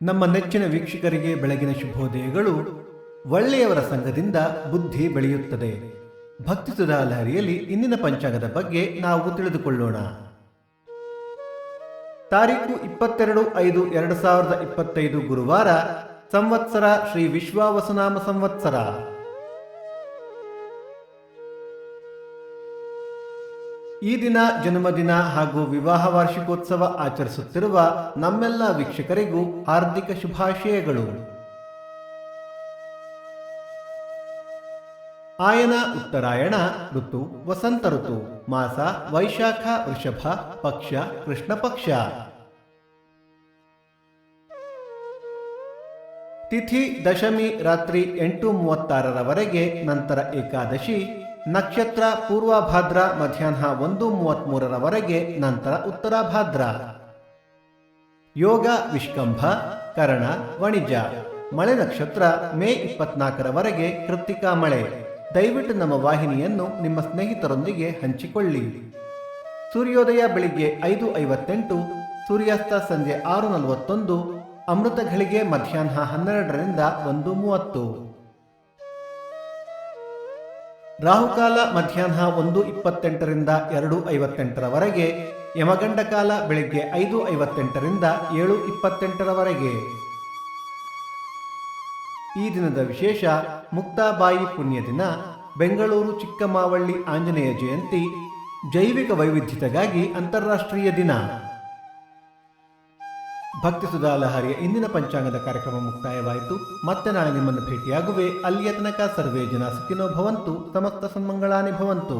ನಮ್ಮ ನೆಚ್ಚಿನ ವೀಕ್ಷಕರಿಗೆ ಬೆಳಗಿನ ಶುಭೋದಯಗಳು. ಒಳ್ಳೆಯವರ ಸಂಘದಿಂದ ಬುದ್ಧಿ ಬೆಳೆಯುತ್ತದೆ. ಭಕ್ತಿ ಸುಧಾ ಲಹರಿಯಲ್ಲಿ ಇಂದಿನ ಪಂಚಾಂಗದ ಬಗ್ಗೆ ನಾವು ತಿಳಿದುಕೊಳ್ಳೋಣ. ತಾರೀಕು 22/5/2025 ಗುರುವಾರ, ಸಂವತ್ಸರ ಶ್ರೀ ವಿಶ್ವಾವಸುನಾಮ ಸಂವತ್ಸರ. ಈ ದಿನ ಜನ್ಮದಿನ ಹಾಗೂ ವಿವಾಹ ವಾರ್ಷಿಕೋತ್ಸವ ಆಚರಿಸುತ್ತಿರುವ ನಮ್ಮೆಲ್ಲ ವೀಕ್ಷಕರಿಗೂ ಹಾರ್ದಿಕ ಶುಭಾಶಯಗಳು. ಆಯನ ಉತ್ತರಾಯಣ ಋತು ವಸಂತ ಋತು, ಮಾಸ ವೈಶಾಖ ವೃಷಭ, ಪಕ್ಷ ಕೃಷ್ಣ ಪಕ್ಷ. ತಿಥಿ ದಶಮಿ ರಾತ್ರಿ 8:36 ನಂತರ ಏಕಾದಶಿ. ನಕ್ಷತ್ರ ಪೂರ್ವಭಾದ್ರ ಮಧ್ಯಾಹ್ನ 1:33 ನಂತರ ಉತ್ತರಾಭಾದ್ರ. ಯೋಗ ವಿಷ್ಕಂಭ, ಕರಣ ವಣಿಜ. ಮಳೆ ನಕ್ಷತ್ರ ಮೇ 24 ಕೃತ್ತಿಕಾ ಮಳೆ. ದಯವಿಟ್ಟು ನಮ್ಮ ವಾಹಿನಿಯನ್ನು ನಿಮ್ಮ ಸ್ನೇಹಿತರೊಂದಿಗೆ ಹಂಚಿಕೊಳ್ಳಿ. ಸೂರ್ಯೋದಯ ಬೆಳಿಗ್ಗೆ 5:58, ಸೂರ್ಯಾಸ್ತ ಸಂಜೆ 6:41, ಅಮೃತ ಘಳಿಗೆ ಮಧ್ಯಾಹ್ನ 12 1:30. ರಾಹುಕಾಲ ಮಧ್ಯಾಹ್ನ 1:28 2:58, ಯಮಗಂಡ ಕಾಲ ಬೆಳಿಗ್ಗೆ 5:58 7:28. ಈ ದಿನದ ವಿಶೇಷ: ಮುಕ್ತಾಬಾಯಿ ಪುಣ್ಯ ದಿನ, ಬೆಂಗಳೂರು ಚಿಕ್ಕಮಾವಳ್ಳಿ ಆಂಜನೇಯ ಜಯಂತಿ, ಜೈವಿಕ ವೈವಿಧ್ಯತೆಗಾಗಿ ಅಂತಾರಾಷ್ಟ್ರೀಯ ದಿನ. ಭಕ್ತಿ ಸುಧಾ ಲಹರಿಯ ಇಂದಿನ ಪಂಚಾಂಗದ ಕಾರ್ಯಕ್ರಮ ಮುಕ್ತಾಯವಾಯಿತು. ಮತ್ತೆ ನಾಳೆ ನಿಮ್ಮನ್ನು ಭೇಟಿಯಾಗುವೆ. ಅಲ್ಲಿಯ ತನಕ ಸರ್ವೇ ಜನ ಸುಖಿನೋ ಭವಂತು, ಸಮಸ್ತ ಸನ್ಮಂಗಳಾನಿ ಭವಂತು.